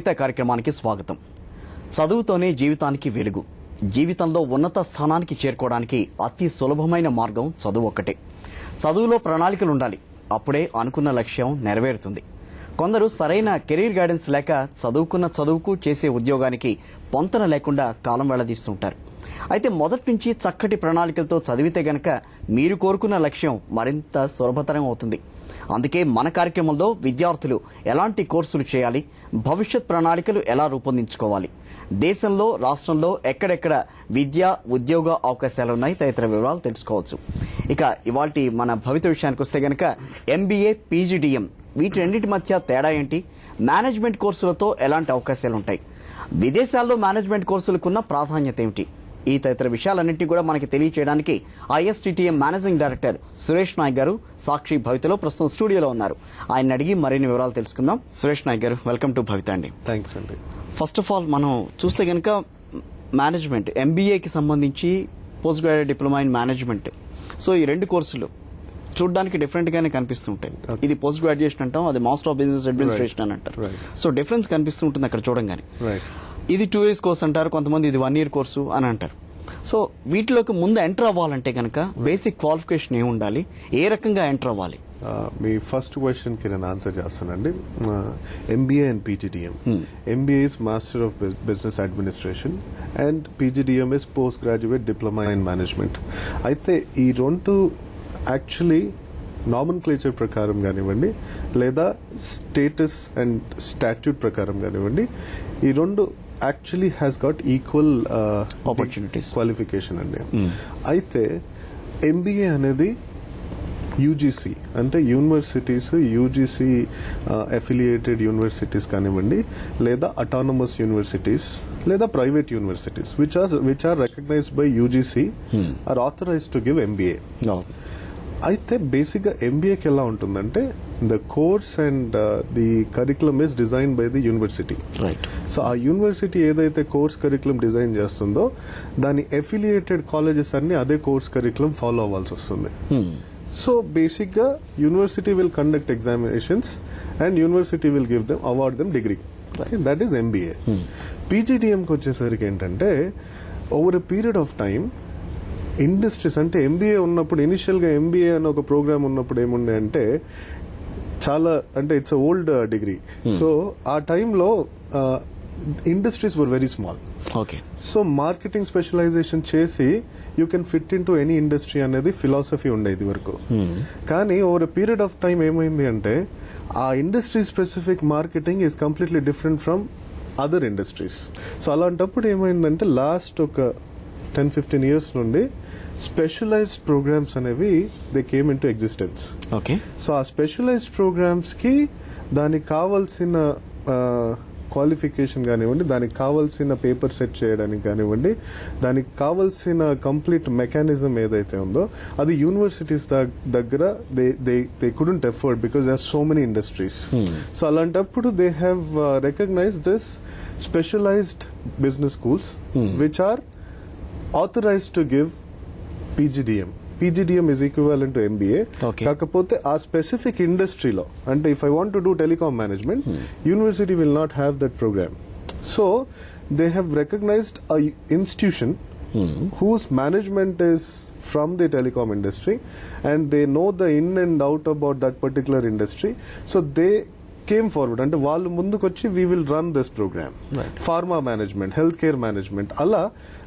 భవిత కార్యక్రమానికి స్వాగతం. చదువుతోనే జీవితానికి వెలుగు. జీవితంలో ఉన్నత స్థానానికి చేరుకోవడానికి అతి సులభమైన మార్గం చదువు ఒక్కటే. చదువులో ప్రణాళికలు ఉండాలి. అప్పుడే అనుకున్న లక్ష్యం నెరవేరుతుంది. కొందరు సరైన కెరీర్ గైడెన్స్ లేక చదువుకున్న చదువుకు చేసే ఉద్యోగానికి పొంతన లేకుండా కాలం వెళ్లదీస్తుంటారు. అయితే మొదటి నుంచి చక్కటి ప్రణాళికలతో చదివితే గనక మీరు కోరుకున్న లక్ష్యం మరింత సులభతరం అవుతుంది. అందుకే మన కార్యక్రమంలో విద్యార్థులు ఎలాంటి కోర్సులు చేయాలి, భవిష్యత్ ప్రణాళికలు ఎలా రూపొందించుకోవాలి, దేశంలో రాష్ట్రంలో ఎక్కడెక్కడ విద్యా ఉద్యోగ అవకాశాలున్నాయి తదితర వివరాలు తెలుసుకోవచ్చు. ఇక ఇవాల్టి మన భవిత విషయానికి వస్తే గనక MBA, PGDM వీటి రెండింటి మధ్య తేడా ఏంటి, మేనేజ్మెంట్ కోర్సులతో ఎలాంటి అవకాశాలు ఉంటాయి, విదేశాల్లో మేనేజ్మెంట్ కోర్సులకున్న ప్రాధాన్యత ఏమిటి, ఈ తదితర విషయాలన్నింటినీ కూడా మనకి తెలియచేయడానికి ISTTM managing director Suresh Nayak గారు సాక్షి భవితలో ప్రస్తుతం స్టూడియోలో ఉన్నారు. ఆయన అడిగి మరిన్ని వివరాలు తెలుసుకుందాం. సురేష్ నాయక్ గారు, వెల్కమ్ టు భవిత అండి. థ్యాంక్స్ అండి. ఫస్ట్ ఆఫ్ ఆల్ మనం చూస్తే కనుక మేనేజ్మెంట్ MBAకి సంబంధించి post graduate diploma in management, so ఈ రెండు కోర్సులు చూడడానికి డిఫరెంట్ గానే కనిపిస్తుంటాయి. ఇది పోస్ట్ గ్రాడ్యుయేషన్ అంటాం, అది మాస్టర్ ఆఫ్ బిజినెస్ అడ్మినిస్ట్రేషన్ అని అంటారు. సో డిఫరెన్స్ కనిపిస్తుంటుంది అక్కడ చూడంగానే. ఇది 2 years కోర్స్ అంటారు, కొంతమంది ఇది 1 year కోర్సు అని అంటారు. సో వీటిలోకి ముందు ఎంటర్ అవ్వాలంటే కనుక బేసిక్ క్వాలిఫికేషన్ ఏమి ఉండాలి, ఏ రకంగా ఎంటర్ అవ్వాలి? మీ ఫస్ట్ క్వశ్చన్ కి నేను ఆన్సర్ చేస్తానండి. MBA and PGDM. MBA is master of business administration and PGDM is post graduate diploma in management. అయితే ఈ రెండు యాక్చువల్లీ నామన్క్లేచర్ ప్రకారం కానివ్వండి లేదా స్టేటస్ అండ్ స్టాట్యూట్ ప్రకారం కానివ్వండి, ఈ రెండు actually has got equal opportunities qualification అండి. అయితే MBA అనేది UGC అంటే యూనివర్సిటీస్, UGC అఫిలియేటెడ్ యూనివర్సిటీస్ కానివ్వండి లేదా అటానమస్ యూనివర్సిటీస్ లేదా private universities which are recognised by UGC are authorised to give MBA. అయితే బేసిక్గా MBAకి ఎలా ఉంటుందంటే the course and the curriculum is design by the university. So ఆ యూనివర్సిటీ ఏదైతే కోర్స్ కరికులం డిజైన్ చేస్తుందో దాని అఫిలియేటెడ్ కాలేజెస్ అన్ని అదే కోర్స్ కరికులం ఫాలో అవ్వాల్సి వస్తుంది. సో బేసిక్గా university will conduct examinations and university will give them award them degree. That is MBA. PGDMకి వచ్చేసరికి ఏంటంటే over a period of time industries అంటే MBA ఉన్నప్పుడు ఇనిషియల్గా MBA అనే ఒక ప్రోగ్రామ్ ఉన్నప్పుడు ఏముండే అంటే చాలా అంటే ఇట్స్ ఓల్డ్ డిగ్రీ. సో ఆ టైంలో industries were very small. Okay. So marketing specialisation చేసి you can fit into any industry అనేది ఫిలాసఫీ ఉండేది వరకు. కానీ over a period of time ఏమైంది అంటే ఆ industry specific marketing is completely different from other industries. So అలాంటప్పుడు ఏమైందంటే లాస్ట్ ఒక 10-15 years నుండి స్పెషలైజ్డ్ ప్రోగ్రామ్స్ అనేవి they came into existence. Okay. So ఆ స్పెషలైజ్డ్ ప్రోగ్రామ్స్ కి దానికి కావాల్సిన క్వాలిఫికేషన్ కానివ్వండి, దానికి కావాల్సిన పేపర్ సెట్ చేయడానికి కానివ్వండి, దానికి కావాల్సిన కంప్లీట్ మెకానిజం ఏదైతే ఉందో అది యూనివర్సిటీస్ దగ్గర they couldn't afford because there are so many industries. So అలాంటప్పుడు they have recognised this specialised business schools which are authorized to give PGDM. PGDM is equivalent to MBA. కాకపోతే ఆ specific ఇండస్ట్రీలో అంటే if I want to do telecom management, university will not have that programme. So they have recognised a institution whose management is from the telecom industry and they know the in and out about that particular industry. So they came forward అంటే వాళ్ళు ముందుకొచ్చి we will run this program. Pharma management, healthcare management, అలా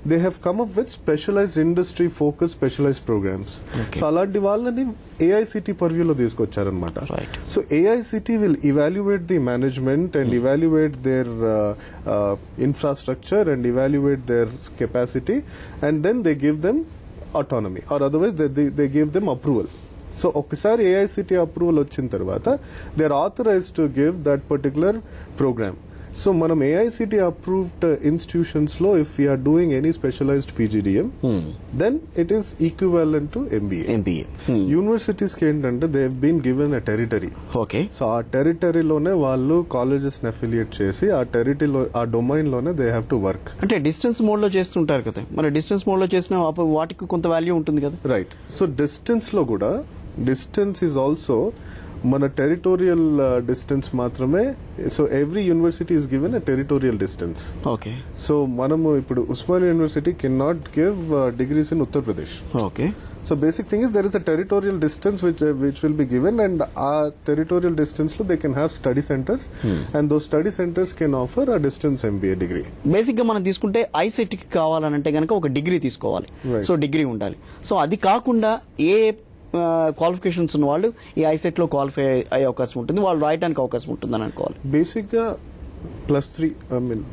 they have come up with specialized industry focused specialized programs. So అలాంటి వాళ్ళని AICT పర్వ్యూలో తీసుకొచ్చారనమాట. So AICT will evaluate the management and evaluate their infrastructure and evaluate their capacity and then they give them autonomy or otherwise they give them approval. So ఒకసారి AICT approval వచ్చిన తర్వాత they are authorised to give that particular programme. So మనం AICT approved institutions లో if you're doing any specialised PGDM then it is equivalent to MBA. Universities కి ఏంటంటే they have been given a territory. Okay. So ఆ టెరిటరీలోనే వాళ్ళు colleges ని affiliate చేసి ఆ టెరిటరీలో ఆ డొమైన్ లోనే దే హ్యావ్ టు వర్క్. అంటే డిస్టెన్స్ మోడ్ లో చేస్తుంటారు కదా, మరి డిస్టెన్స్ మోడ్ లో చేసిన వాటికి కొంత వాల్యూ ఉంటుంది కదా. రైట్. సో డిస్టెన్స్ లో కూడా distance is also మన టెరిటోరియల్ డిస్టెన్స్ మాత్రమే. So every university is given a territorial distance. Okay. So మనము ఇప్పుడు Osmania university can not give degrees in Uttar Pradesh. Okay. So basic thing is there is a territorial distance which will be given, and our territorial distance lo they can have study centers, and those study centers can offer a distance MBA degree. Basic గా మనం తీసుకుంటే ICET కి కావాలనంటే గనక ఒక degree తీసుకోవాలి. Right. So degree ఉండాలి. So అది కాకుండా ఏ క్వాలిఫికేషన్స్ ఉన్న వాళ్ళు ఈ ఐసెట్ లో క్వాలిఫై అయ్యే అవకాశం ఉంటుంది, వాళ్ళు రాయడానికి అవకాశం ఉంటుందని అనుకోవాలి. Basic +3, I mean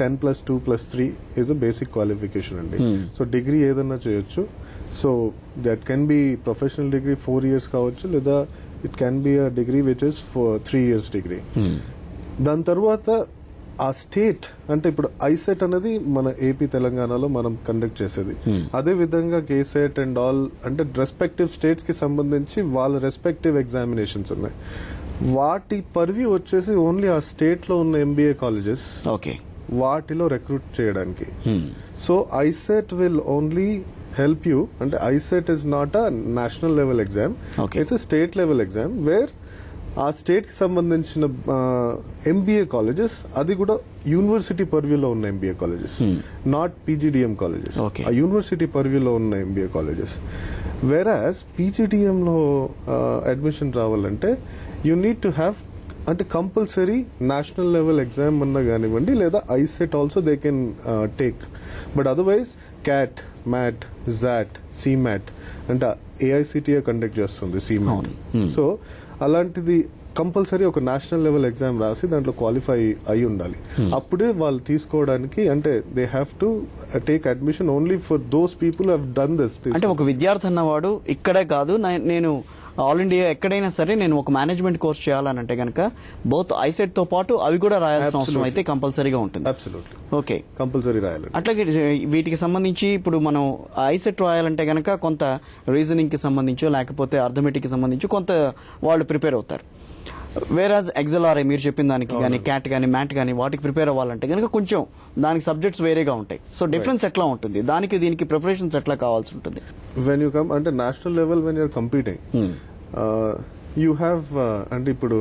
10+2+3 is a basic qualification అండి. సో డిగ్రీ ఏదన్నా చేయొచ్చు. So that can be professional degree 4 years కావచ్చు, లేదా it can be a degree which is 3 years degree. దాని తర్వాత ఆ స్టేట్ అంటే ఇప్పుడు ఐసెట్ అనేది మన ఏపీ తెలంగాణలో మనం కండక్ట్ చేసేది. అదే విధంగా కేసెట్ అండ్ ఆల్ అంటే రెస్పెక్టివ్ స్టేట్స్ కి సంబంధించి వాళ్ళ రెస్పెక్టివ్ ఎగ్జామినేషన్స్ ఉన్నాయి. వాటి పర్వ్యూ వచ్చేసి ఓన్లీ ఆ స్టేట్ లో ఉన్న ఎంబీఏ కాలేజెస్ ఓకే వాటిలో రిక్రూట్ చేయడానికి. So ICET will only help you, and ICET is not a national level exam. Okay. It's a state level exam where ఆ స్టేట్ కి సంబంధించిన ఎంబీఏ కాలేజెస్ అది కూడా యూనివర్సిటీ పర్వ్యూలో ఉన్న MBA colleges, not PGDM colleges. Okay. ఆ university పర్వ్యూలో ఉన్న ఎంబీఏ కాలేజెస్. వెరాస్ పీజీడిఎం లో అడ్మిషన్ రావాలంటే యూ నీడ్ టు హ్యావ్ అంటే కంపల్సరీ నేషనల్ లెవెల్ ఎగ్జామ్ అన్నా కానివ్వండి, లేదా ICET also they can take. But otherwise CAT, MAT, JAT, CMAT అంటే ఏఐసిటిఏ కండక్ట్ చేస్తుంది సిమ్యాట్. సో అలాంటిది కంపల్సరీ ఒక నేషనల్ లెవెల్ ఎగ్జామ్ రాసి దాంట్లో క్వాలిఫై అయి ఉండాలి. అప్పుడే వాళ్ళు తీసుకోవడానికి అంటే they have to take admission only for those people have done this. అంటే ఒక విద్యార్థి అన్నవాడు ఇక్కడే కాదు, నేను ఆల్ ఇండియా ఎక్కడైనా సరే నేను ఒక మేనేజ్మెంట్ కోర్స్ చేయాలనంటే కనుక బోత్ ఐసెట్ తో పాటు అవి కూడా రాయాల్సిన అవసరం అయితే కంపల్సరీగా ఉంటుంది. అబ్సల్యూట్లీ ఓకే, కంపల్సరీ రాయాలి. అట్లాగే వీటికి సంబంధించి ఇప్పుడు మనం ఐసెట్ రాయాలంటే కనుక కొంత రీజనింగ్ కి సంబంధించో లేకపోతే అర్థమెటిక్ కి సంబంధించి కొంత వాళ్ళు ప్రిపేర్ అవుతారు. వేరాజ్ ఎక్సెల్ఆర్ఐ మీరు చెప్పిన దానికి కానీ క్యాట్ కానీ మ్యాట్ కానీ వాటికి ప్రిపేర్ అవ్వాలంటే కనుక కొంచెం దానికి సబ్జెక్ట్స్ వేరేగా ఉంటాయి. సో డిఫరెన్స్ ఎట్లా ఉంటుంది, దానికి దీనికి ప్రిపరేషన్స్ ఎట్లా కావాల్సి ఉంటుంది? వెన్ యూ కమ్ అంటే national level when you're competing you have అంటే ఇప్పుడు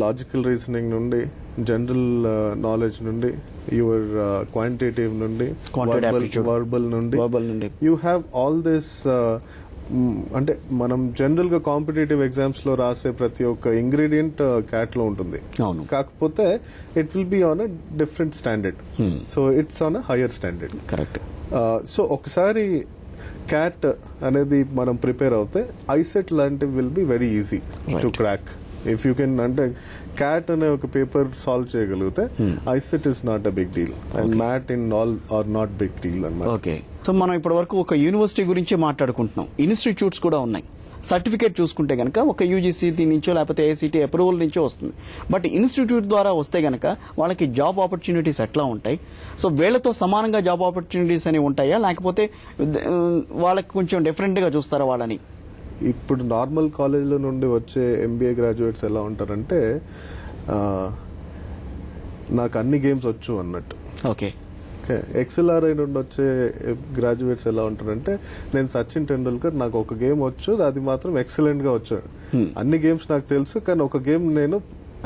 లాజికల్ రీజనింగ్ నుండి, జనరల్ నాలెడ్జ్ నుండి, యువర్ క్వాంటిటేటివ్ నుండి, వర్బల్ నుండి యూ హ్యావ్ ఆల్ దిస్. అంటే మనం జనరల్ గా కాంపిటేటివ్ ఎగ్జామ్స్ లో రాసే ప్రతి ఒక్క ఇంగ్రీడియంట్ క్యాట్ లో ఉంటుంది. కాకపోతే it will be on a different standard. So it's on a higher standard. Correct. So ఒకసారి క్యాట్ అనేది మనం ప్రిపేర్ అవుతే ఐసెట్ లాంటివి will be very easy to crack. If you can అంటే క్యాట్ అనే ఒక పేపర్ సాల్వ్ చేయగలిగితే ICET is not a big deal, and MAT in all are not big deal అన్నమాట. ఓకే. సో మనం ఇప్పటి వరకు ఒక యూనివర్సిటీ గురించి మాట్లాడుకుంటున్నాం, ఇన్స్టిట్యూట్స్ కూడా ఉన్నాయి. సర్టిఫికేట్ చూసుకుంటే గనక ఒక యూజీసీ నుంచో లేకపోతే ఏఐసిటి అప్రూవల్ నుంచో వస్తుంది. బట్ ఇన్స్టిట్యూట్ ద్వారా వస్తే గనక వాళ్ళకి జాబ్ ఆపర్చునిటీస్ ఎట్లా ఉంటాయి? సో వీళ్ళతో సమానంగా జాబ్ ఆపర్చునిటీస్ అనేవి ఉంటాయా, లేకపోతే వాళ్ళకి కొంచెం డిఫరెంట్ గా చూస్తారా వాళ్ళని? ఇప్పుడు నార్మల్ కాలేజ్లో నుండి వచ్చే ఎంబీఏ గ్రాడ్యుయేట్స్ ఎలా ఉంటారంటే నాకు అన్ని గేమ్స్ వచ్చు అన్నట్టు. ఓకే. ఎక్స్ఎల్ఆర్ఐ నుండి వచ్చే గ్రాడ్యుయేట్స్ ఎలా ఉంటారంటే నేను సచిన్ టెండూల్కర్, నాకు ఒక గేమ్ వచ్చు, అది మాత్రం ఎక్సలెంట్ గా వచ్చాడు. అన్ని గేమ్స్ నాకు తెలుసు, కానీ ఒక గేమ్ నేను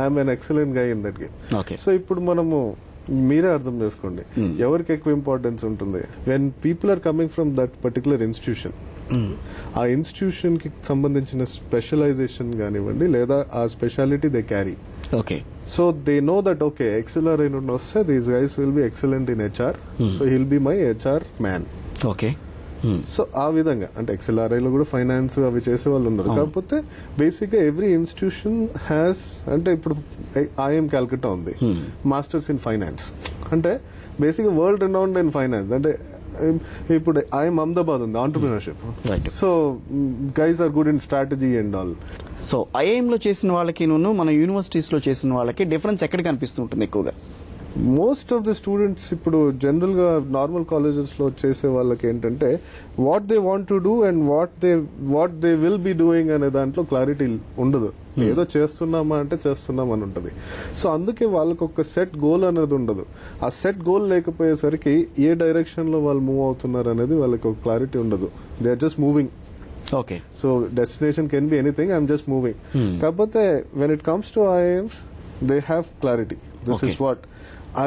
ఐఎమ్ ఎన్ ఎక్సలెంట్ గా ఇన్ దట్ గేమ్. సో ఇప్పుడు మనము మీరే అర్థం చేసుకోండి ఎవరికి ఎక్కువ ఇంపార్టెన్స్ ఉంటుంది. When people are coming from that particular institution, ఆ ఇన్స్టిట్యూషన్ కి సంబంధించిన స్పెషలైజేషన్ కానివ్వండి, లేదా ఆ speciality they carry. Okay. So they know that okay, XLRI నుండి వస్తే these guys will be excellent in HR, so he'll be my HR man. Okay. So ఆ విధంగా అంటే XLRI లో కూడా ఫైనాన్స్ అవి చేసే వాళ్ళు ఉన్నారు. కాకపోతే బేసిక్ గా ఎవ్రీ ఇన్స్టిట్యూషన్ హ్యాస్ అంటే ఇప్పుడు ఐఎం క్యాల్కటా ఉంది, మాస్టర్స్ ఇన్ ఫైనాన్స్ అంటే basic world renowned in finance. అంటే ఇప్పుడు ఐఎం అహ్మదాబాద్ ఉంది entrepreneurship. So guys are good in strategy and all. So ఐఐఎంలో చేసిన వాళ్ళకి మన యూనివర్సిటీస్ లో చేసిన వాళ్ళకి డిఫరెన్స్ ఎక్కడ కనిపిస్తుంటుంది ఎక్కువగా? మోస్ట్ ఆఫ్ ద స్టూడెంట్స్ ఇప్పుడు జనరల్ గా నార్మల్ కాలేజెస్ లో చేసే వాళ్ళకి ఏంటంటే what they want to do and what they will be doing అనే దాంట్లో క్లారిటీ ఉండదు. ఏదో చేస్తున్నామా అంటే చేస్తున్నామని ఉంటది. సో అందుకే వాళ్ళకి ఒక సెట్ గోల్ అనేది ఉండదు. ఆ సెట్ గోల్ లేకపోయేసరికి ఏ డైరెక్షన్ లో వాళ్ళు మూవ్ అవుతున్నారు అనేది వాళ్ళకి ఒక క్లారిటీ ఉండదు. They are just moving. Okay. So destination can be anything, I'm just moving. కాకపోతే when it comes to IIMs they have clarity. This is what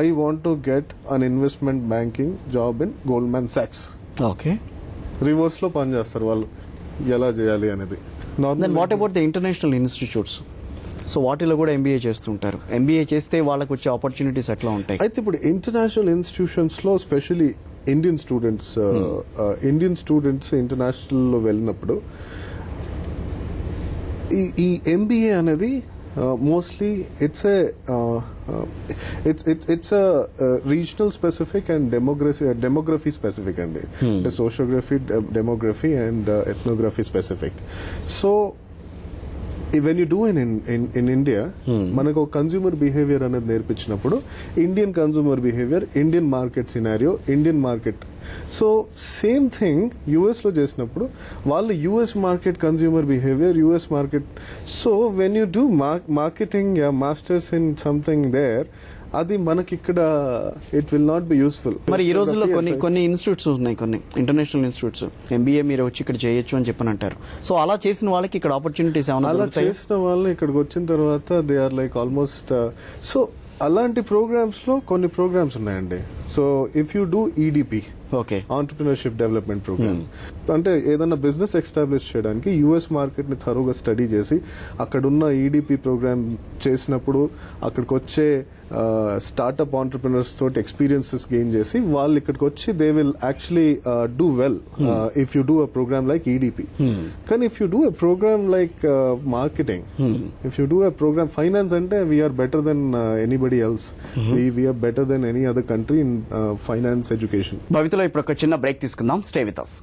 I want to get an investment banking job in Goldman సాక్స్. Okay. Reverse లో పనిచేస్తారు వాళ్ళు, ఎలా చేయాలి అనేది. Then what about the international institutes? So వాటిలో కూడా ఎంబీఏ చేస్తుంటారు. ఎంబీఏ చేస్తే వాళ్ళకి వచ్చే ఆపర్చునిటీస్ ఎట్లా ఉంటాయి? అయితే ఇప్పుడు ఇంటర్నేషనల్ ఇన్స్టిట్యూషన్స్ లో స్పెషల్లీ ఇండియన్ స్టూడెంట్స్ ఇంటర్నేషనల్ లో వెళ్ళినప్పుడు ఈ ఎంబీఏ అనేది mostly it's regional specific and demography specific అండి. అంటే sociography, demography and ethnography specific. So when you do in India మనకు కన్స్యూమర్ బిహేవియర్ అనేది నేర్పించినప్పుడు Indian consumer behaviour, Indian market scenario, Indian market. So same thing US లో చేసినప్పుడు వాళ్ళు US market consumer behaviour, US market. So when you do marketing masters in something there, అది మనకి ఇక్కడ it will not be useful. మరి ఈ రోజుల్లో కొన్ని ఇన్స్టిట్యూట్స్ ఉన్నాయి, కొన్ని ఇంటర్నేషనల్ ఇన్స్టిట్యూట్స్ ఎంబీఏ మీరు వచ్చి ఇక్కడ చేయొచ్చు అని చెప్పని అంటారు. సో అలా చేసిన వాళ్ళకి ఇక్కడ ఆపర్చునిటీస్ ఏమైనా అలా దొరుకుతాయా? చేసిన వాళ్ళు ఇక్కడికి వచ్చిన తర్వాత they are like almost. So అలాంటి ప్రోగ్రామ్స్ లో కొన్ని ప్రోగ్రామ్స్ ఉన్నాయండి. So if you do EDP, okay, entrepreneurship development programme, అంటే ఏదైనా బిజినెస్ ఎస్టాబ్లిష్ చేయడానికి యుఎస్ మార్కెట్ ని థరోగా స్టడీ చేసి అక్కడున్న ఈడిపి ప్రోగ్రామ్ చేసినప్పుడు అక్కడికి వచ్చే స్టార్ట్అప్ ఆంటర్ప్రినర్స్ తోటి ఎక్స్పీరియన్సెస్ గెయిన్ చేసి వాళ్ళు ఇక్కడికి వచ్చి they will actually do well if you do a programme like EDP. కానీ if you do a programme like marketing, if you do a programme finance, అంటే we're better than anybody else. We're better than any other country in finance education. భవితలో ఇప్పుడు ఒక చిన్న break తీసుకుందాం. Stay with us.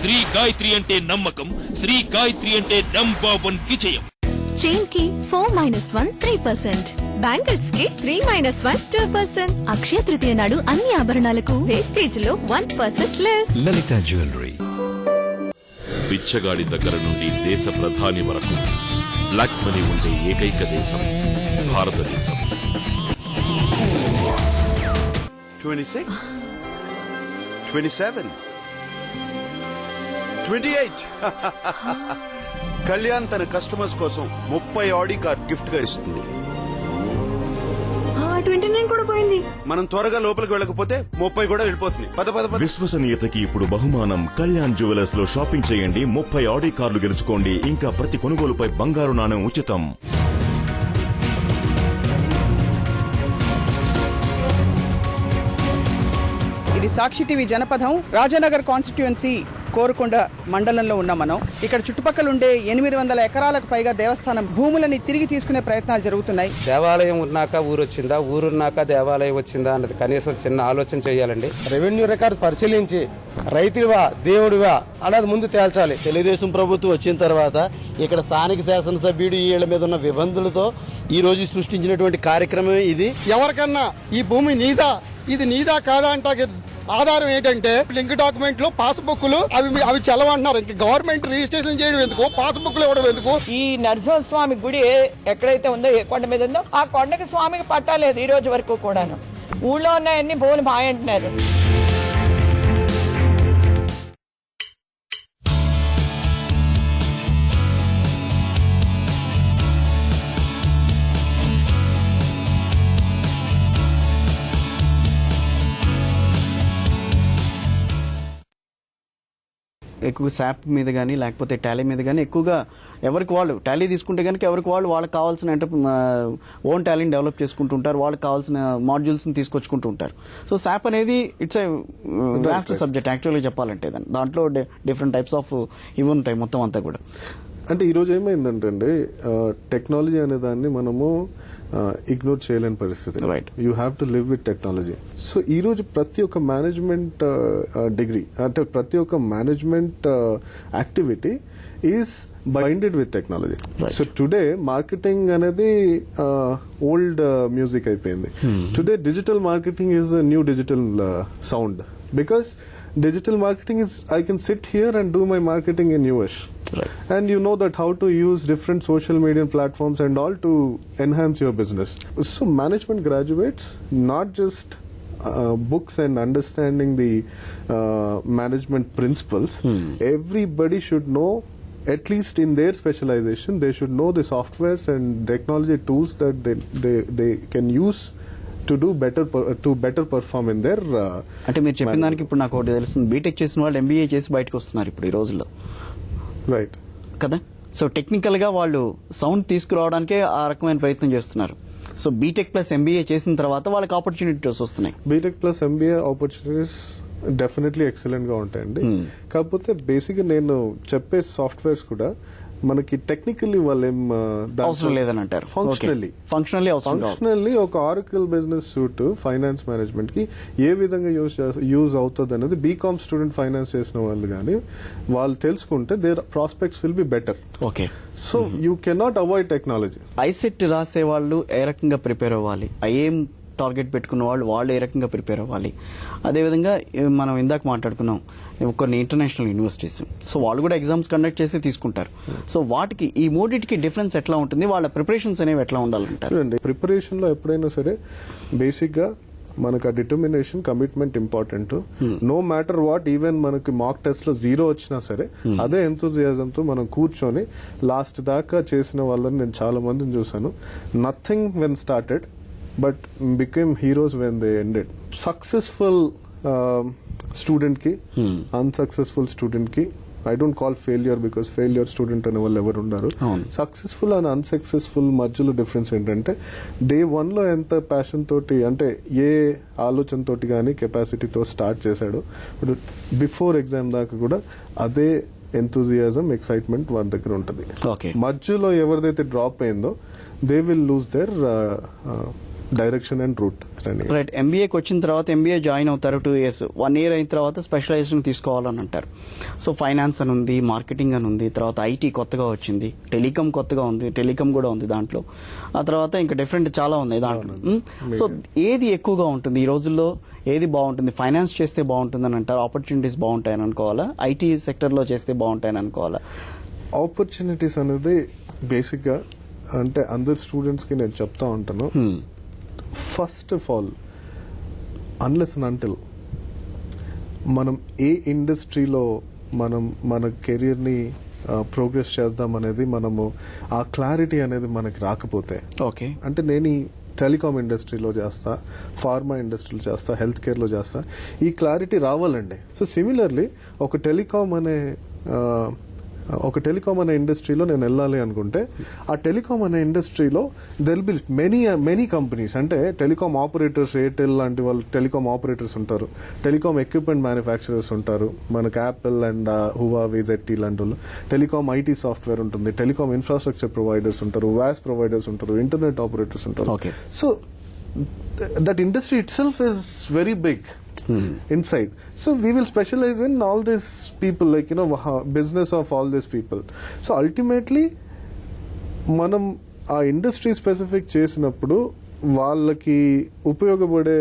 Shri Gayatri అంటే నమ్మకం, శ్రీ గాయత్రి అంటే number 1 విజయం. చైన్ కి 4-1 3%, బ్యాంగిల్స్ కి 3-1 2%. అక్షయ తృతీయ నాడు అన్ని ఆభరణాలకు వేస్టేజ్ లో 1% లెస్. లలిత జ్యువెలరీ. బిచ్చగాడి దగ్గర నుండి దేశ ప్రధాని వరకు బ్లాక్ మనీ ఉండే ఏకైక దేశం భారతదేశం. 26, 27, 28. కళ్యాణ్ తన కస్టమర్స్ కోసం 30 ఆడి కార్ గిఫ్ట్ గా ఇస్తుంది. 29 కూడా పోయింది. మనం త్వరగా లోపలికి వెళ్ళకపోతే 30 కూడా వెళ్ళిపోతుంది. పద పద పద. విశ్వసనీయతకి ఇప్పుడు బహుమానం. కళ్యాణ్ జ్యువెలర్స్ లో షాపింగ్ చేయండి, 30 ఆడి కార్లు గెలుచుకోండి, ఇంకా ప్రతి కొనుగోలుపై బంగారు నాణెం ఉచితం. ఇది సాక్షి టీవీ జనపథం, రాజానగర్ కాన్స్టిట్యుయెన్సీ, కోరుకొండ మండలంలో ఉన్నాం మనం. ఇక్కడ చుట్టుపక్కల ఉండే 800 ఎకరాలకు పైగా దేవస్థానం భూములని తిరిగి తీసుకునే ప్రయత్నాలు జరుగుతున్నాయి. దేవాలయం ఉన్నాక ఊరు వచ్చిందా, ఊరున్నాక దేవాలయం వచ్చిందా అన్నది కనీసం చిన్న ఆలోచన చేయాలండి. రెవెన్యూ రికార్డు పరిశీలించి రైతుడివా దేవుడివా అన్నది ముందు తేల్చాలి. తెలుగుదేశం ప్రభుత్వం వచ్చిన తర్వాత ఇక్కడ స్థానిక శాసనసభ్యుడు వీళ్ళ మీద ఉన్న విబంధులతో ఈ రోజు సృష్టించినటువంటి కార్యక్రమం ఇది. ఎవరికన్నా ఈ భూమి నీదా, ఇది నీదా కాదా అంటే ఆధారం ఏంటంటే లింక్ డాక్యుమెంట్ లో పాస్బుక్లు అవి చెలవంటున్నారు. ఇంక గవర్నమెంట్ రిజిస్ట్రేషన్ చేయడం ఎందుకు, పాస్బుక్లు ఇవ్వడం ఎందుకు? ఈ నరసింహస్వామి గుడి ఎక్కడైతే ఉందో, ఏ కొండ మీద ఉందో ఆ కొండకి స్వామికి పట్టాలేదు ఈ రోజు వరకు కూడాను. ఊళ్ళో ఉన్నాయన్ని భూములు మాయంటున్నారు. ఎక్కువ శాప్ మీద కానీ లేకపోతే టాలీ మీద కానీ ఎక్కువగా ఎవరికి వాళ్ళు టాలీ తీసుకుంటే కనుక ఎవరికి వాళ్ళు వాళ్ళకి కావాల్సిన ఓన్ టాలెంట్ డెవలప్ చేసుకుంటుంటారు, వాళ్ళకి కావాల్సిన మాడ్యూల్స్ని తీసుకొచ్చుకుంటూ ఉంటారు. సో శాప్ అనేది ఇట్స్ ఏ వాస్ట్ సబ్జెక్ట్ యాక్చువల్గా చెప్పాలంటే. దాంట్లో డిఫరెంట్ టైప్స్ ఆఫ్ ఇవి ఉంటాయి మొత్తం అంతా కూడా. అంటే ఈరోజు ఏమైందంటే అండి, టెక్నాలజీ అనే దాన్ని మనము ఇగ్నోర్ చేయలేని పరిస్థితి. Right. You have to live with technology. So ఈ రోజు ప్రతి ఒక్క మేనేజ్మెంట్ డిగ్రీ అంటే ప్రతి ఒక్క management activity is binded with technology. So today marketing అనేది ఓల్డ్ మ్యూజిక్ అయిపోయింది. Today digital marketing is the new digital sound, because digital marketing is I can sit here and do my marketing in US. Right. And you know that how to use different social media platforms and all to enhance your business. So management graduates not just books and understanding the management principles. Everybody should know, at least in their specialization, they should know the softwares and technology tools that they can use to do better perform in their అంటే మీరు చెప్పిన దానికి ఇప్పుడు నాకు ఒకటి తెలుస్తుంది, BTech చేసిన వాళ్ళు ఎంబీఏ చేసి బయటకు వస్తున్నారు ఇప్పుడు ఈ రోజుల్లో, రైట్ కదా? సో టెక్నికల్ గా వాళ్ళు సౌండ్ తీసుకురావడానికే ఆ రకమైన ప్రయత్నం చేస్తున్నారు. సో బీటెక్ ప్లస్ ఎంబీఏ చేసిన తర్వాత వాళ్ళకి ఆపర్చునిటీస్ వస్తున్నాయి. BTech plus MBA opportunities definitely excellent గా ఉంటాయండి. కాకపోతే బేసిక్ గా నేను చెప్పే సాఫ్ట్వేర్స్ కూడా మనకి టెక్నికల్లీ వాళ్ళేం అవసరం లేదని అంటారు. ఫంక్షనల్లీ ఒక Oracle business suit finance management కి ఏ విధంగా యూజ్ అవుతుంది అనేది బీకామ్ స్టూడెంట్ ఫైనాన్స్ చేసిన వాళ్ళు కానీ వాళ్ళు తెలుసుకుంటే their prospects will be better. Okay. So you cannot avoid technology. ICET రాసే వాళ్ళు ఏ రకంగా ప్రిపేర్ అవ్వాలి, ఐఏఎం టార్గెట్ పెట్టుకున్న వాళ్ళు ఏ రకంగా ప్రిపేర్ అవ్వాలి, అదేవిధంగా మనం ఇందాక మాట్లాడుకున్నాం కొన్ని ఇంటర్నేషనల్ యూనివర్సిటీస్, సో వాళ్ళు కూడా ఎగ్జామ్స్ కండక్ట్ చేసి తీసుకుంటారు. సో వాటికి ఈ మూడింటికి డిఫరెన్స్ ఎట్లా ఉంటుంది, వాళ్ళ ప్రిపరేషన్స్ అనేవి ఎట్లా ఉండాలంటారు? చూడండి, ప్రిపరేషన్ లో ఎప్పుడైనా సరే బేసిక్ గా మనకు ఆ determination, commitment important. No matter what, even మనకి మాక్ టెస్ట్ లో 0 వచ్చినా సరే అదే ఎంతూజియాజం తో మనం కూర్చొని లాస్ట్ దాకా చేసిన వాళ్ళని నేను చాలా మందిని చూసాను. Nothing when started but became heroes when they ended. Successful student ki, unsuccessful student ki, I don't call failure because failure student ane vallu evaru undaru. Successful and unsuccessful మధ్యలో డిఫరెన్స్ ఏంటంటే day 1 లో ఎంత passion తోటి అంటే ఏ ఆలోచన తోటి కానీ కెపాసిటీతో స్టార్ట్ చేశాడు, బిఫోర్ ఎగ్జామ్ దాకా కూడా అదే ఎంతూజియాజం, ఎక్సైట్మెంట్ వాడి దగ్గర ఉంటుంది. మధ్యలో ఎవరిదైతే డ్రాప్ అయిందో they will lose their direction and route. Right. ఎంబీఏకి వచ్చిన తర్వాత ఎంబీఏ జాయిన్ అవుతారు 2 years, 1 year అయిన తర్వాత స్పెషలైజేషన్ తీసుకోవాలని అంటారు. సో ఫైనాన్స్ అని ఉంది, మార్కెటింగ్ అని ఉంది, తర్వాత ఐటీ కొత్తగా వచ్చింది, టెలికాం కొత్తగా ఉంది, టెలికాం కూడా ఉంది దాంట్లో, ఆ తర్వాత ఇంకా డిఫరెంట్ చాలా ఉన్నాయి దాంట్లో. సో ఏది ఎక్కువగా ఉంటుంది ఈ రోజుల్లో, ఏది బాగుంటుంది? ఫైనాన్స్ చేస్తే బాగుంటుందని అంటారు, ఆపర్చునిటీస్ బాగుంటాయని అనుకోవాలా, ఐటీ సెక్టర్లో చేస్తే బాగుంటాయని అనుకోవాలా? ఆపర్చునిటీస్ అనేది బేసిక్గా అంటే అందరు స్టూడెంట్స్కి నేను చెప్తా ఉంటాను, first of all unless and until మనం ఏ ఇండస్ట్రీలో మన కెరీర్ని ప్రోగ్రెస్ చేద్దాం అనేది మనము ఆ క్లారిటీ అనేది మనకి రాకపోతే, ఓకే అంటే నేను ఈ టెలికాం ఇండస్ట్రీలో చేస్తా, ఫార్మా ఇండస్ట్రీలో చేస్తా, హెల్త్ కేర్లో చేస్తా, ఈ క్లారిటీ రావాలండి. సో సిమిలర్లీ ఒక టెలికాం అనే ఇండస్ట్రీలో నేను వెళ్ళాలి అనుకుంటే ఆ టెలికాం అనే ఇండస్ట్రీలో there will be many companies. అంటే టెలికాం ఆపరేటర్స్, ఎయిర్టెల్ లాంటి వాళ్ళు టెలికాం ఆపరేటర్స్ ఉంటారు, టెలికాం ఎక్విప్మెంట్ మ్యానుఫ్యాక్చరర్స్ ఉంటారు, మనకు యాపిల్ అండ్ హువావే, ZTE లాంటి వాళ్ళు, టెలికాం ఐటీ సాఫ్ట్వేర్ ఉంటుంది, టెలికాం ఇన్ఫ్రాస్ట్రక్చర్ ప్రొవైడర్స్ ఉంటారు, వాస్ ప్రొవైడర్స్ ఉంటారు, ఇంటర్నెట్ ఆపరేటర్స్ ఉంటారు. So that industry itself is very big inside. So we will specialize in all these people, like business of all these people. So ultimately మనం ఆ industry specific చేసినప్పుడు వాళ్ళకి ఉపయోగపడే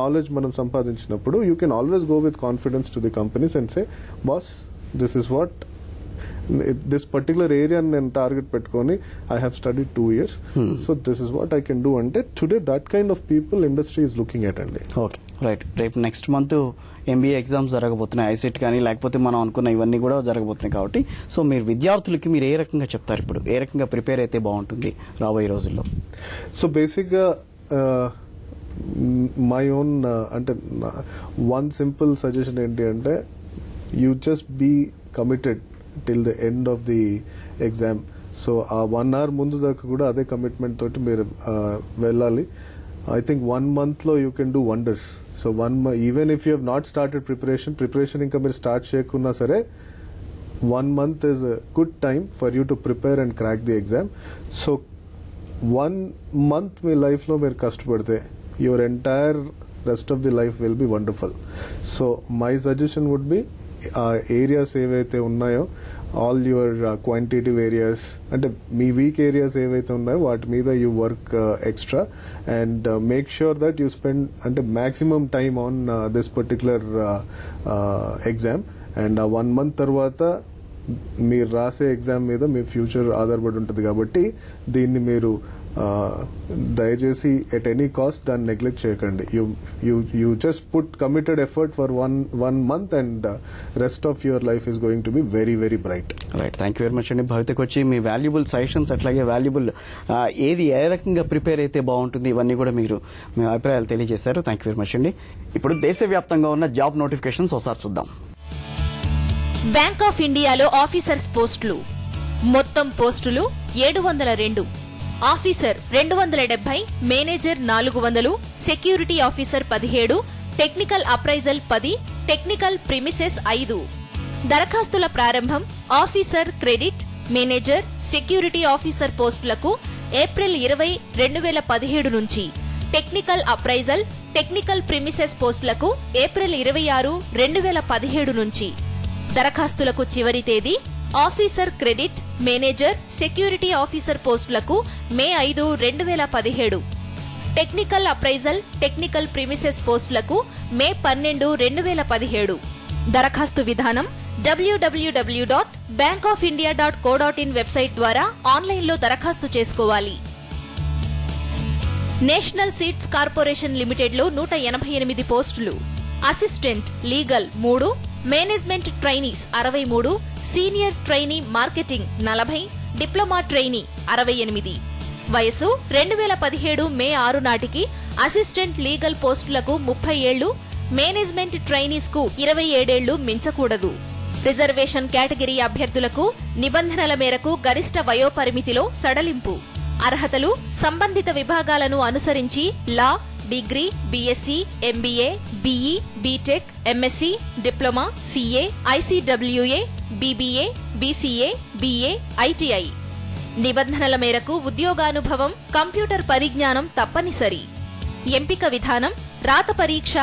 knowledge మనం సంపాదించినప్పుడు you can always go with confidence to the companies and say boss this is what this particular area నేను target పెట్టుకొని I have studied 2 years, so this is what I can do అంటే today that kind of people industry is looking at అండి. Okay right. రేపు next month MBA exams జరగబోతున్నాయి, ఐసెట్ కానీ లేకపోతే మనం అనుకున్న ఇవన్నీ కూడా జరగబోతున్నాయి కాబట్టి సో మీరు విద్యార్థులకి మీరు ఏ రకంగా చెప్తారు, ఇప్పుడు ఏ రకంగా ప్రిపేర్ అయితే బాగుంటుంది రాబోయే రోజుల్లో? సో బేసిక్గా మై ఓన్ అంటే వన్ సింపుల్ సజెషన్ ఏంటి అంటే you just be committed till the end of the exam. So ఆ 1 hour ముందు దాకా కూడా అదే కమిట్మెంట్ తోటి మీరు వెళ్ళాలి. I think 1 month లో you can do wonders. So even if you have not started preparation ఇంకా మీరు స్టార్ట్ చేయకున్నా సరే 1 month is a good time for you to prepare and crack the exam. So 1 month మీ లైఫ్లో మీరు కష్టపడితే your entire rest of the life will be wonderful. So my suggestion would be areas ఏవైతే ఉన్నాయో all your quantitative areas అంటే మీ weak areas ఏవైతే ఉన్నాయో వాటి మీద you work extra and make sure that you spend అంటే maximum time on this particular exam. And ఆ 1 month తర్వాత మీరు రాసే ఎగ్జామ్ మీద మీ ఫ్యూచర్ ఆధారపడి ఉంటుంది కాబట్టి దీన్ని మీరు దయచేసి ఎట్ ఎనీ కాస్ట్ దాన్ని నెగ్లెక్ట్ చేయకండి. You just put committed effort for one month and rest of your life is going to be very very bright. Right, thank you very much అండి. భవితకు వచ్చి మీ వాల్యుబుల్ సజెషన్స్ అట్లాగే valuable ఏది ఏ రకంగా prepare అయితే బాగుంటుంది ఇవన్నీ కూడా మీరు మీ అభిప్రాయాలు తెలియజేశారు. థ్యాంక్ యూ వెరీ మచ్ అండి. ఇప్పుడు దేశవ్యాప్తంగా ఉన్న జాబ్ నోటిఫికేషన్స్ ఒకసారి చూద్దాం. బ్యాంక్ ఆఫ్ ఇండియాలో ఆఫీసర్స్ పోస్టులు మొత్తం పోస్టులు 702. Officer 270, manager 400, security officer 17, technical appraisal 10, technical premises 5. దరఖాస్తుల ప్రారంభం officer credit, manager, security officer పోస్టులకు ఏప్రిల్ 20, 2017 నుంచి, టెక్నికల్ అప్రైజల్, టెక్నికల్ ప్రిమిసెస్ పోస్టులకు ఏప్రిల్ 26, 2017 నుంచి. దరఖాస్తులకు చివరి తేదీ officer credit, manager, security officer పోస్టులకు మే 5, 2017. టెక్నికల్ అప్రైజల్, టెక్నికల్ ప్రిమిసెస్ పోస్టులకు మే 12, 2017. దరఖాస్తు విధానం www.bankofindia.co.in వెబ్సైట్ ద్వారా ఆన్లైన్లో దరఖాస్తు చేసుకోవాలి. నేషనల్ సీడ్స్ కార్పొరేషన్ లిమిటెడ్లో 188 పోస్టులు. Assistant legal 3, management trainees 63, senior trainee marketing 40, diploma trainee 68. వయసు 2017 మే 6 నాటికి అసిస్టెంట్ లీగల్ పోస్టులకు 30 ఏళ్లు, మేనేజ్మెంట్ ట్రైనీస్ కు 27 ఏళ్లు మించకూడదు. రిజర్వేషన్ కేటగిరీ అభ్యర్థులకు నిబంధనల మేరకు గరిష్ట వయోపరిమితిలో సడలింపు. అర్హతలు సంబంధిత విభాగాలను అనుసరించి law, degree, BSc, MBA, BE, BTech, MSc, diploma, CA, ICWA, BBA, BCA, BA, ITI. నిబంధనల మేరకు ఉద్యోగానుభవం, కంప్యూటర్ పరిజ్ఞానం తప్పనిసరి. ఎంపిక విధానం రాత పరీక్ష,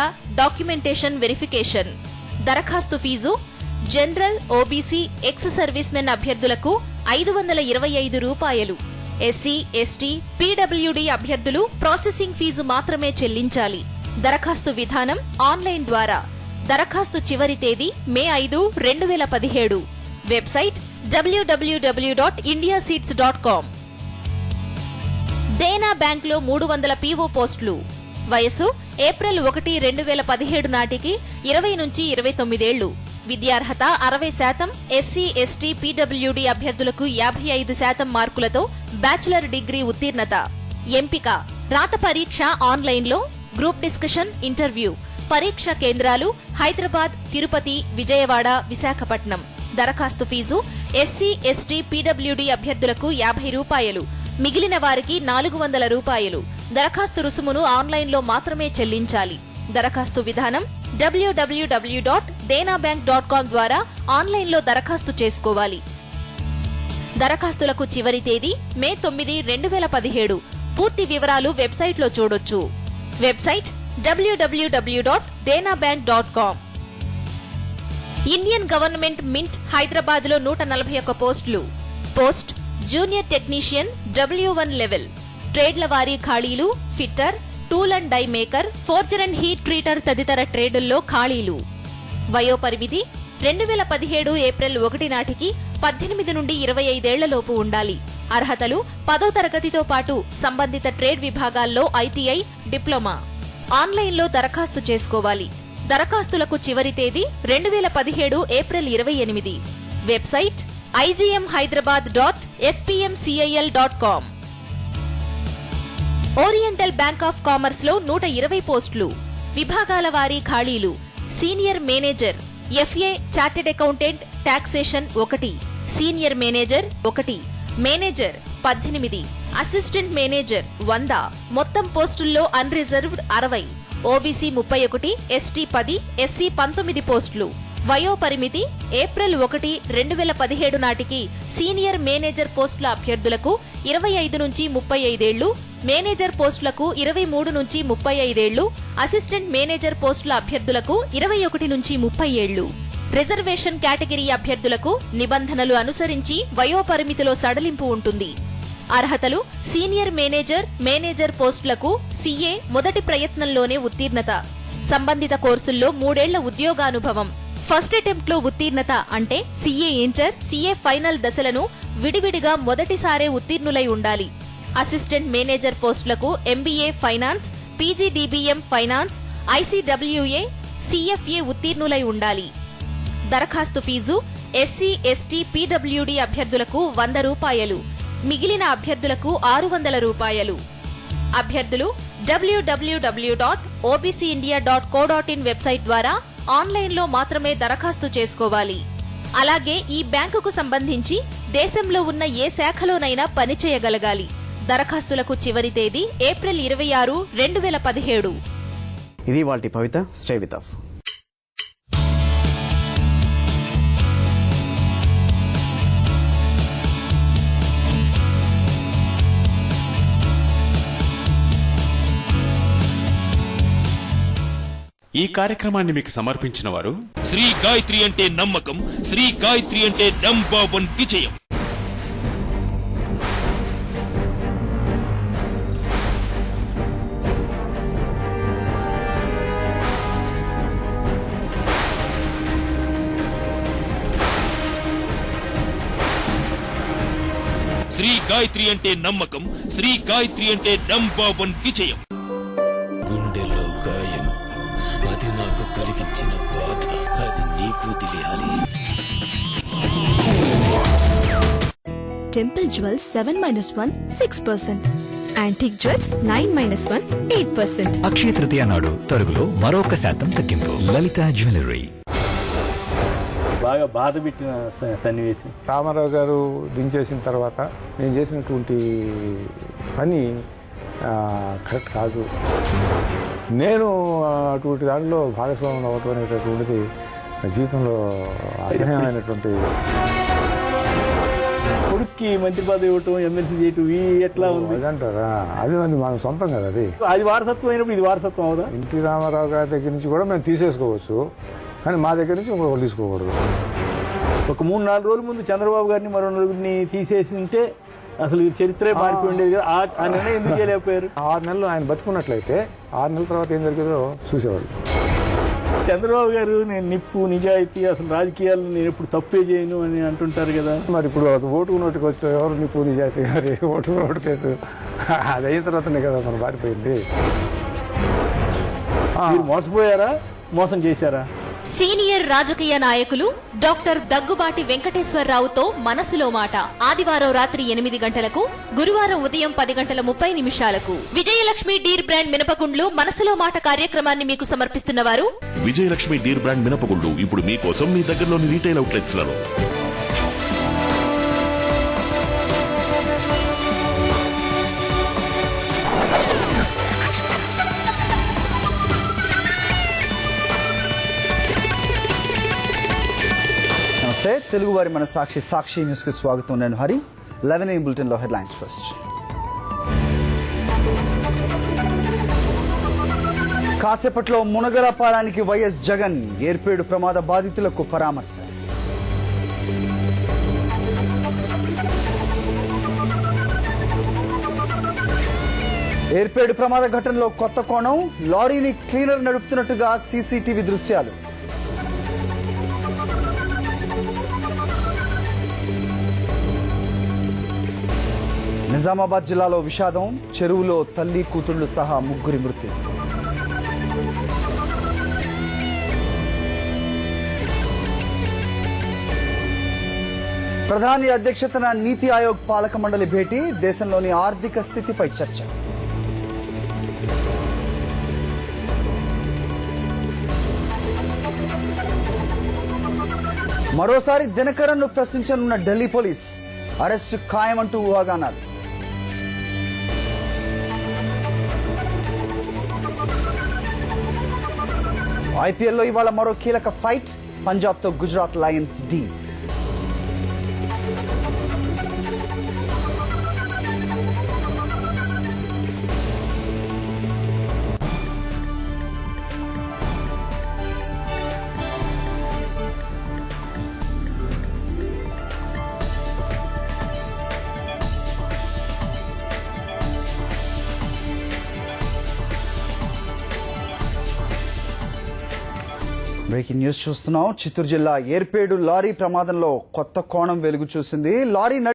డాక్యుమెంటేషన్ వెరిఫికేషన్. దరఖాస్తు fee general, OBC, ex service men అభ్యర్థులకు 525 రూపాయలు. ఎస్సీ, ఎస్టీ, పీడబ్ల్యూడీ అభ్యర్థులు ప్రాసెసింగ్ ఫీజు మాత్రమే చెల్లించాలి. దరఖాస్తు విధానం ఆన్లైన్ ద్వారా. దరఖాస్తు చివరి తేదీ మే 5, 2017. Website www.indiaseats.com. దేనా బ్యాంక్లో 300 పీఓ పోస్టులు. వయసు ఏప్రిల్ 1, 2017 నాటికి 20 నుంచి 29 ఏళ్లు. విద్యార్హత 60%, ఎస్సీ, ఎస్టీ, పీడబ్ల్యూడీ అభ్యర్థులకు 55% మార్కులతో బ్యాచిలర్ డిగ్రీ ఉత్తీర్ణత. ఎంపిక రాత పరీక్ష ఆన్లైన్లో, గ్రూప్ డిస్కషన్, ఇంటర్వ్యూ. పరీక్ష కేంద్రాలు హైదరాబాద్, తిరుపతి, విజయవాడ, విశాఖపట్నం. దరఖాస్తు ఫీజు ఎస్సీ, ఎస్టీ, పీడబ్ల్యూడీ అభ్యర్థులకు 50 రూపాయలు, మిగిలిన వారికి 400 రూపాయలు. దరఖాస్తు రుసుమును ఆన్లైన్లో మాత్రమే చెల్లించాలి. దరఖాస్తు విధానం www.denabank.com ద్వారా ఆన్లైన్లో దరఖాస్తు చేసుకోవాలి. దరఖాస్తులకు చివరి తేదీ మే 9, 2017. పూర్తి వివరాలు వెబ్సైట్లో చూడొచ్చు. Website www.denabank.com. Indian government mint హైదరాబాద్లో 141 పోస్టులు. Post junior technician W1 level. ట్రేడ్ల వారీ ఖాళీలు fitter, tool and die maker, forger and heat treater తదితర ట్రేడుల్లో ఖాళీలు. వయోపరిమితి 2017 ఏప్రిల్ 1 నాటికి 18 నుండి 25 ఏళ్లలోపు ఉండాలి. అర్హతలు 10వ తరగతితో పాటు సంబంధిత ట్రేడ్ విభాగాల్లో ఐటీఐ, డిప్లొమా. ఆన్లైన్లో దరఖాస్తు చేసుకోవాలి. దరఖాస్తులకు చివరి తేదీ 2017 April 28. Website igmhyderabad.spmcil.com. Oriental bank of commerce లో 120 పోస్టులు. విభాగాల వారీ ఖాళీలు. Senior manager FA, chartered accountant, taxation 1, senior manager 1, manager 18, assistant manager 100. మొత్తం పోస్టుల్లో అన్ రిజర్వ్డ్ 60, ఓబీసీ 31, ఎస్టీ 10, ఎస్సీ 19 పోస్టులు. వయో పరిమితి ఏప్రిల్ 1, 2017 నాటికి సీనియర్ మేనేజర్ పోస్టుల అభ్యర్థులకు 25 నుంచి 35 ఏళ్లు, మేనేజర్ పోస్టులకు 23 నుంచి 35 ఏళ్లు, అసిస్టెంట్ మేనేజర్ పోస్టుల అభ్యర్థులకు 21 నుంచి 30 ఏళ్లు. రిజర్వేషన్ కేటగిరీ అభ్యర్థులకు నిబంధనలు అనుసరించి వయో పరిమితిలో సడలింపు ఉంటుంది. అర్హతలు సీనియర్ మేనేజర్ పోస్టులకు సీఏ మొదటి ప్రయత్నంలోనే ఉత్తీర్ణత, సంబంధిత కోర్సుల్లో 3 ఏళ్ల ఉద్యోగానుభవం, ఫస్ట్ అటెంప్ట్ లో ఉత్తీర్ణత అంటే సీఏ ఇంటర్, సీఏ ఫైనల్ దశలను విడివిడిగా మొదటిసారే ఉత్తీర్ణులై ఉండాలి. అసిస్టెంట్ మేనేజర్ పోస్టులకు MBA finance, PGDBM finance, ICWA, CFA ఉత్తీర్ణులై ఉండాలి. దరఖాస్తు ఫీజు ఎస్సీ, ఎస్టీ, పీడబ్ల్యూడీ అభ్యర్థులకు ₹100, మిగిలిన అభ్యర్థులకు ₹600. అభ్యర్థులు www.obcindia.co.in వెబ్సైట్ ద్వారా ఆన్లైన్లో మాత్రమే దరఖాస్తు చేసుకోవాలి. అలాగే ఈ బ్యాంకుకు సంబంధించి దేశంలో ఉన్న ఏ శాఖలోనైనా పనిచేయగలగాలి. దరఖాస్తులకు చివరి తేదీ ఏప్రిల్ 26, 2017. ఇది వాల్టి పవిత. Stay with us. ఈ కార్యక్రమాన్ని మీకు సమర్పించిన వారు శ్రీ గాయత్రి అంటే నమ్మకం, శ్రీ గాయత్రి అంటే నంబర్ 1 విజయం. శ్రీ గాయత్రి అంటే నమ్మకం, శ్రీ గాయత్రి అంటే నంబర్ 1 విజయం. గుండెల్లో గాయం, అది నాకు కలిగించిన బాధ, అది నీకు తెలియాలి. Temple jewels 7-1 6%, antique jewels 9-1 8%. Akshaya Tritiya నాడు తరుగులో మరొక శాతం తగ్గింపు. లలిత జ్యువెలరీ. బాగా బాధ పెట్టిన సన్నివేశం. రామారావు గారు దించేసిన తర్వాత నేను చేసినటువంటి పని కరెక్ట్ కాదు. నేను అటువంటి దాంట్లో భాగస్వామ్యం అవ్వటం అనేటటువంటిది నా జీవితంలో అసహ్యమైనటువంటి. కొడుక్కి మంత్రి పదవి ఇవ్వటం, ఎమ్మెల్సీ చేయటం ఎట్లా ఉంది అదంటారా? అది మనం సొంతం కదా, అది వారసత్వం అయినప్పుడు ఇది వారసత్వం అవుదా? ఎన్టీ రామారావు గారి దగ్గర నుంచి కూడా మేము తీసేసుకోవచ్చు, కానీ మా దగ్గర నుంచి ఇంకొకరు తీసుకోకూడదు. ఒక 3-4 రోజుల ముందు చంద్రబాబు గారిని మరో నలుగురిని తీసేసి ఉంటే అసలు చరిత్రే మారిపోయి ఉండేది కదా. ఆ నిర్ణయం ఎందుకు చేయలేకపోయారు? 6 నెలలు ఆయన బతుకున్నట్లయితే 6 నెలల తర్వాత ఏం జరిగిందో చూసేవాళ్ళు. చంద్రబాబు గారు నేను నిప్పు, నిజాయితీ, అసలు రాజకీయాలు నేను ఎప్పుడు తప్పే చేయను అని అంటుంటారు కదా. మరి ఇప్పుడు ఓటుకు నోటికి వచ్చిన ఎవరు నిప్పు, నిజాయితీ గారు ఓటుకు నోటు కేసు అది అయిన తర్వాతనే కదా మనం మారిపోయింది. మీరు మోసపోయారా, మోసం చేశారా? సీనియర్ రాజకీయ నాయకులు డాక్టర్ దగ్గుబాటి వెంకటేశ్వరరావుతో మనసులో మాట. ఆదివారం రాత్రి 8 గంటలకు, గురువారం ఉదయం 10:30 విజయలక్ష్మి డీర్ బ్రాండ్ మినపగుండ్లు మనసులో మాట కార్యక్రమాన్ని మీకు సమర్పిస్తున్న వారు విజయలక్ష్మి డీర్ బ్రాండ్ మినపగుండ్లు ఇప్పుడు మీకోసం మీ దగ్గరలోని రీటైల్ అవుట్లెట్స్ లలో. నమస్తే, తెలుగువారి మన సాక్షి న్యూస్ కి స్వాగతం. నేను హరి. 11 AM బులెటిన్ లో హెడ్లైన్స్ ఫస్ట్. కాసేపట్లో మునగలపాలానికి వైఎస్ జగన్, ఏర్పేడు ప్రమాద బాధితులకు పరామర్శ. ఏర్పేడు ప్రమాద ఘటనలో కొత్త కోణం, లారీని క్లీనర్ నడుపుతున్నట్టుగా సీసీటీవీ దృశ్యాలు. నిజామాబాద్ జిల్లాలో విషాదం, చెరువులో తల్లి కూతుళ్లు సహా 3 మృతి. ప్రధాని అధ్యక్షతన నీతి ఆయోగ్ పాలక మండలి భేటీ, దేశంలోని ఆర్థిక స్థితిపై చర్చ. మరోసారి దినకరన్ను ప్రశ్నించనున్న ఢిల్లీ పోలీస్, అరెస్టు ఖాయమంటూ ఊహాగానాలు. ఐపీఎల్లో ఇవాళ మరో కీలక ఫైట్, పంజాబ్తో గుజరాత్ లయన్స్ డి. బ్రేకింగ్ న్యూస్ చూస్తున్నాం. చిత్తూరు జిల్లా ఏర్పేడు లారీ ప్రమాదంలో కొత్త కోణం వెలుగు చూసింది. లారీ